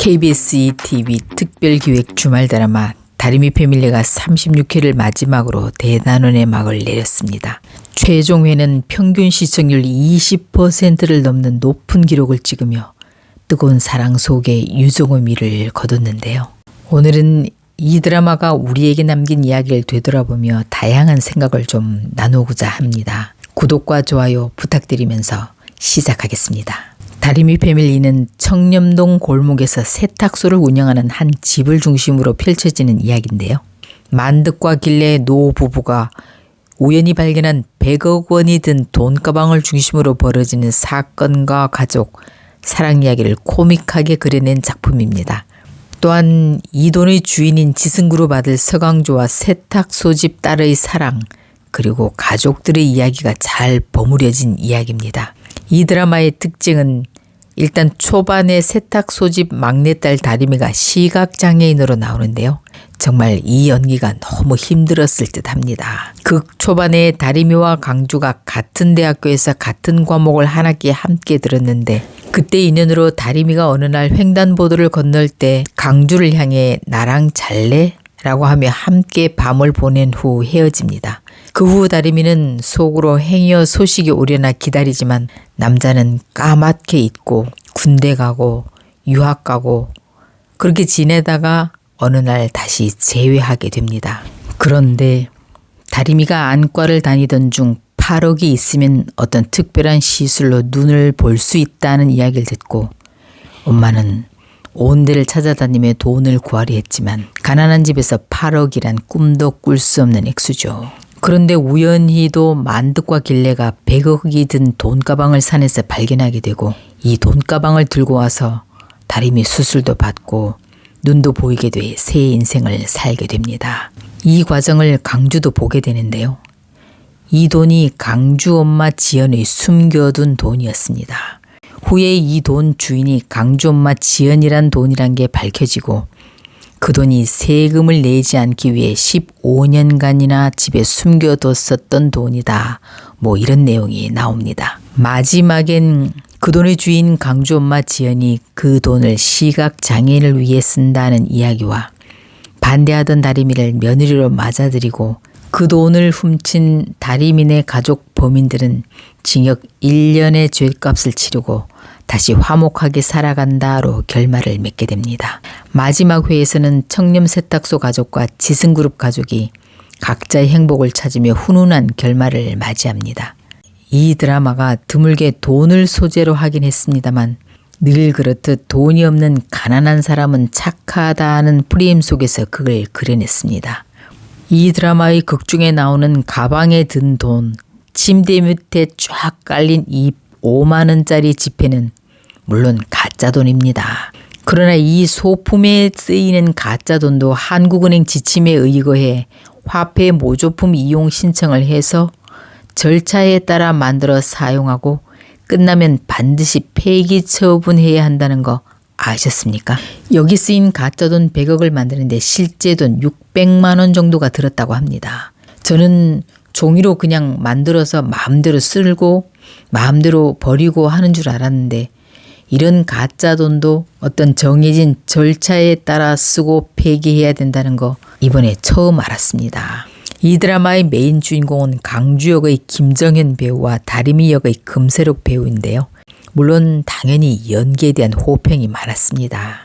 KBS ETV 특별기획 주말 드라마 다리미 패밀리가 36회를 마지막으로 대단원의 막을 내렸습니다. 최종 회는 평균 시청률 20%를 넘는 높은 기록을 찍으며 뜨거운 사랑 속에 유종의 미를 거뒀는데요. 오늘은 이 드라마가 우리에게 남긴 이야기를 되돌아보며 다양한 생각을 좀 나누고자 합니다. 구독과 좋아요 부탁드리면서 시작하겠습니다. 다리미 패밀리는 청렴동 골목에서 세탁소를 운영하는 한 집을 중심으로 펼쳐지는 이야기인데요. 만득과 길래 노 부부가 우연히 발견한 100억 원이 든 돈가방을 중심으로 벌어지는 사건과 가족, 사랑 이야기를 코믹하게 그려낸 작품입니다. 또한 이 돈의 주인인 지승그룹 아들 서강조와 세탁소집 딸의 사랑, 그리고 가족들의 이야기가 잘 버무려진 이야기입니다. 이 드라마의 특징은 일단 초반에 세탁소집 막내딸 다리미가 시각장애인으로 나오는데요. 정말 이 연기가 너무 힘들었을 듯 합니다. 극 초반에 다리미와 강주가 같은 대학교에서 같은 과목을 한 학기에 함께 들었는데 그때 인연으로 다리미가 어느 날 횡단보도를 건널 때 강주를 향해 나랑 잘래? 라고 하며 함께 밤을 보낸 후 헤어집니다. 그 후 다리미는 속으로 행여 소식이 오려나 기다리지만 남자는 까맣게 잊고 군대 가고 유학 가고 그렇게 지내다가 어느 날 다시 재회하게 됩니다. 그런데 다리미가 안과를 다니던 중 8억이 있으면 어떤 특별한 시술로 눈을 볼 수 있다는 이야기를 듣고 엄마는 온 데를 찾아다니며 돈을 구하려 했지만 가난한 집에서 8억이란 꿈도 꿀 수 없는 액수죠. 그런데 우연히도 만득과 길래가 100억이 든 돈가방을 산에서 발견하게 되고 이 돈가방을 들고 와서 다리미 수술도 받고 눈도 보이게 돼 새 인생을 살게 됩니다. 이 과정을 강주도 보게 되는데요. 이 돈이 강주 엄마 지연의 숨겨둔 돈이었습니다. 후에 이 돈 주인이 강주 엄마 지연이란 돈이란 게 밝혀지고 그 돈이 세금을 내지 않기 위해 15년간이나 집에 숨겨뒀었던 돈이다. 뭐 이런 내용이 나옵니다. 마지막엔 그 돈의 주인 강주 엄마 지연이 그 돈을 시각장애인을 위해 쓴다는 이야기와 반대하던 다리미를 며느리로 맞아들이고 그 돈을 훔친 다리미네 가족 범인들은 징역 1년의 죄값을 치르고 다시 화목하게 살아간다로 결말을 맺게 됩니다. 마지막 회에서는 청렴 세탁소 가족과 지승그룹 가족이 각자의 행복을 찾으며 훈훈한 결말을 맞이합니다. 이 드라마가 드물게 돈을 소재로 하긴 했습니다만 늘 그렇듯 돈이 없는 가난한 사람은 착하다는 프레임 속에서 그걸 그려냈습니다. 이 드라마의 극중에 나오는 가방에 든 돈, 침대 밑에 쫙 깔린 이 5만 원짜리 지폐는 물론 가짜 돈입니다. 그러나 이 소품에 쓰이는 가짜 돈도 한국은행 지침에 의거해 화폐 모조품 이용 신청을 해서 절차에 따라 만들어 사용하고 끝나면 반드시 폐기 처분해야 한다는 거 아셨습니까? 여기 쓰인 가짜 돈 100억을 만드는데 실제 돈 600만 원 정도가 들었다고 합니다. 저는 종이로 그냥 만들어서 마음대로 쓸고 마음대로 버리고 하는 줄 알았는데 이런 가짜 돈도 어떤 정해진 절차에 따라 쓰고 폐기해야 된다는 거 이번에 처음 알았습니다. 이 드라마의 메인 주인공은 강주 역의 김정현 배우와 다리미 역의 금세록 배우인데요. 물론 당연히 연기에 대한 호평이 많았습니다.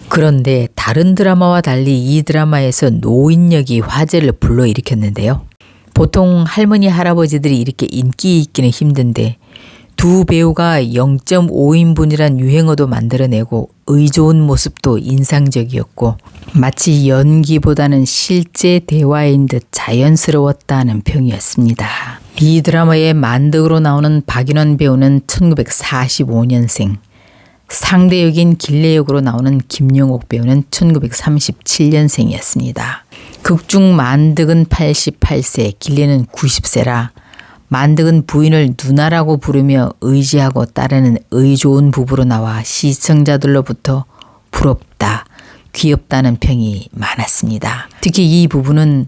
그런데 다른 드라마와 달리 이 드라마에서 노인 역이 화제를 불러일으켰는데요. 보통 할머니 할아버지들이 이렇게 인기 있기는 힘든데 두 배우가 0.5인분이란 유행어도 만들어내고 의좋은 모습도 인상적이었고 마치 연기보다는 실제 대화인 듯 자연스러웠다는 평이었습니다. 이 드라마의 만득으로 나오는 박인원 배우는 1945년생, 상대 역인 길래 역으로 나오는 김용옥 배우는 1937년생이었습니다. 극중 만득은 88세, 길래는 90세라 만득은 부인을 누나라고 부르며 의지하고 따르는 의좋은 부부로 나와 시청자들로부터 부럽다, 귀엽다는 평이 많았습니다. 특히 이 부부는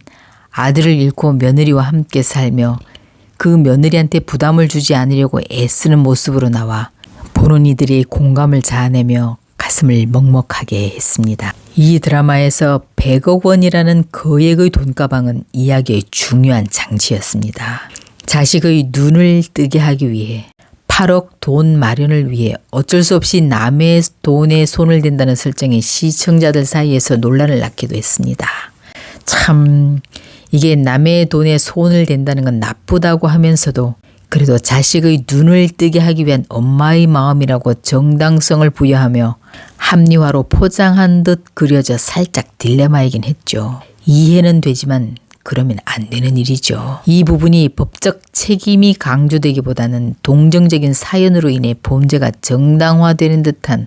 아들을 잃고 며느리와 함께 살며 그 며느리한테 부담을 주지 않으려고 애쓰는 모습으로 나와 보는 이들이 공감을 자아내며 가슴을 먹먹하게 했습니다. 이 드라마에서 100억 원이라는 거액의 돈가방은 이야기의 중요한 장치였습니다. 자식의 눈을 뜨게 하기 위해 8억 돈 마련을 위해 어쩔 수 없이 남의 돈에 손을 댄다는 설정이 시청자들 사이에서 논란을 낳기도 했습니다. 참 이게 남의 돈에 손을 댄다는 건 나쁘다고 하면서도 그래도 자식의 눈을 뜨게 하기 위한 엄마의 마음이라고 정당성을 부여하며 합리화로 포장한 듯 그려져 살짝 딜레마이긴 했죠. 이해는 되지만 그러면 안 되는 일이죠. 이 부분이 법적 책임이 강조되기보다는 동정적인 사연으로 인해 범죄가 정당화되는 듯한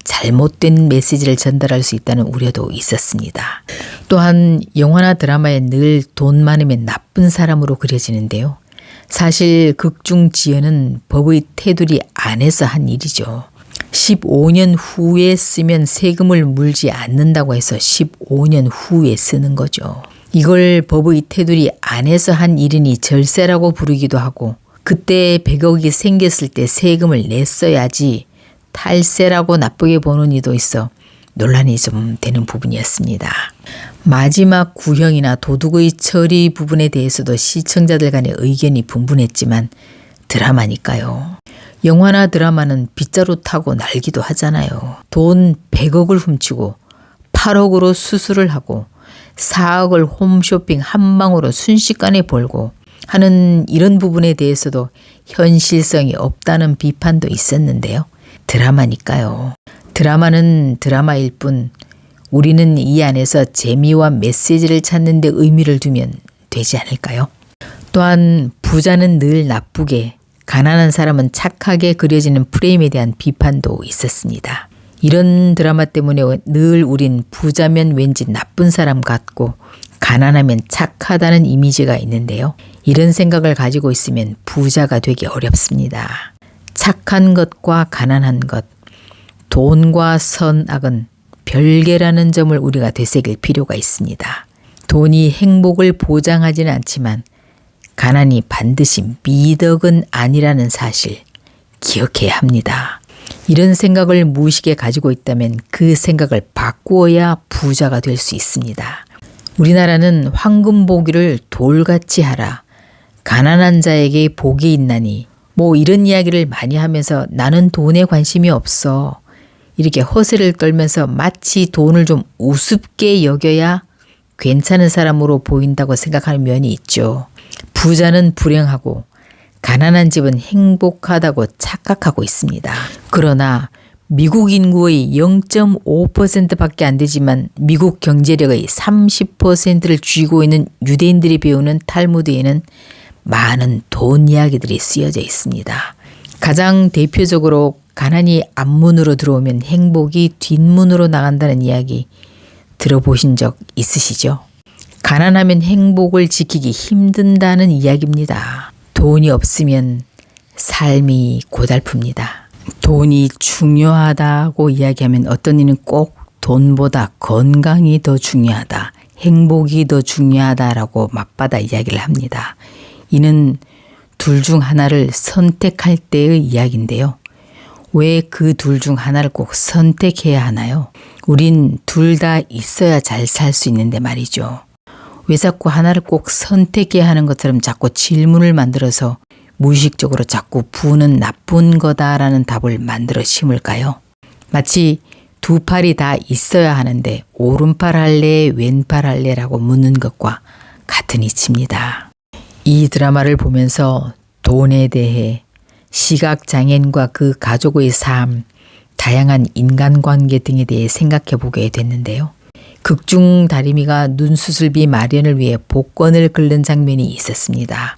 잘못된 메시지를 전달할 수 있다는 우려도 있었습니다. 또한 영화나 드라마에 늘 돈 많으면 나쁜 사람으로 그려지는데요. 사실 극중 지연은 법의 테두리 안에서 한 일이죠. 15년 후에 쓰면 세금을 물지 않는다고 해서 15년 후에 쓰는 거죠. 이걸 법의 테두리 안에서 한 일이니 절세라고 부르기도 하고 그때 100억이 생겼을 때 세금을 냈어야지 탈세라고 나쁘게 보는 이도 있어 논란이 좀 되는 부분이었습니다. 마지막 구형이나 도둑의 처리 부분에 대해서도 시청자들 간의 의견이 분분했지만 드라마니까요. 영화나 드라마는 빗자루 타고 날기도 하잖아요. 돈 100억을 훔치고 8억으로 수술을 하고 4억을 홈쇼핑 한 방으로 순식간에 벌고 하는 이런 부분에 대해서도 현실성이 없다는 비판도 있었는데요. 드라마니까요. 드라마는 드라마일 뿐 우리는 이 안에서 재미와 메시지를 찾는 데 의미를 두면 되지 않을까요? 또한 부자는 늘 나쁘게 가난한 사람은 착하게 그려지는 프레임에 대한 비판도 있었습니다. 이런 드라마 때문에 늘 우린 부자면 왠지 나쁜 사람 같고 가난하면 착하다는 이미지가 있는데요. 이런 생각을 가지고 있으면 부자가 되기 어렵습니다. 착한 것과 가난한 것, 돈과 선악은 별개라는 점을 우리가 되새길 필요가 있습니다. 돈이 행복을 보장하지는 않지만 가난이 반드시 미덕은 아니라는 사실 기억해야 합니다. 이런 생각을 무의식에 가지고 있다면 그 생각을 바꾸어야 부자가 될 수 있습니다. 우리나라는 황금 보기를 돌같이 하라. 가난한 자에게 복이 있나니 이런 이야기를 많이 하면서 나는 돈에 관심이 없어. 이렇게 허세를 떨면서 마치 돈을 좀 우습게 여겨야 괜찮은 사람으로 보인다고 생각하는 면이 있죠. 부자는 불행하고 가난한 집은 행복하다고 착각하고 있습니다. 그러나 미국 인구의 0.5%밖에 안 되지만 미국 경제력의 30%를 쥐고 있는 유대인들이 배우는 탈무드에는 많은 돈 이야기들이 쓰여져 있습니다. 가장 대표적으로 가난이 앞문으로 들어오면 행복이 뒷문으로 나간다는 이야기 들어보신 적 있으시죠? 가난하면 행복을 지키기 힘든다는 이야기입니다. 돈이 없으면 삶이 고달픕니다. 돈이 중요하다고 이야기하면 어떤 이는 꼭 돈보다 건강이 더 중요하다, 행복이 더 중요하다라고 맞받아 이야기를 합니다. 이는 둘 중 하나를 선택할 때의 이야기인데요. 왜 그 둘 중 하나를 꼭 선택해야 하나요? 우린 둘 다 있어야 잘 살 수 있는데 말이죠. 왜 자꾸 하나를 꼭 선택해야 하는 것처럼 자꾸 질문을 만들어서 무의식적으로 자꾸 부는 나쁜 거다라는 답을 만들어 심을까요? 마치 두 팔이 다 있어야 하는데 오른팔 할래 왼팔 할래라고 묻는 것과 같은 이치입니다. 이 드라마를 보면서 돈에 대해 시각장애인과 그 가족의 삶, 다양한 인간관계 등에 대해 생각해 보게 됐는데요. 극중 다리미가 눈수술비 마련을 위해 복권을 긁는 장면이 있었습니다.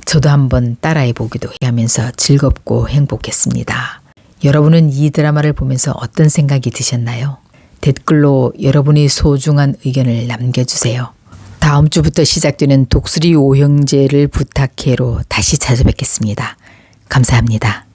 저도 한번 따라해 보기도 하면서 즐겁고 행복했습니다. 여러분은 이 드라마를 보면서 어떤 생각이 드셨나요? 댓글로 여러분의 소중한 의견을 남겨주세요. 다음 주부터 시작되는 독수리 오형제를 부탁해로 다시 찾아뵙겠습니다. 감사합니다.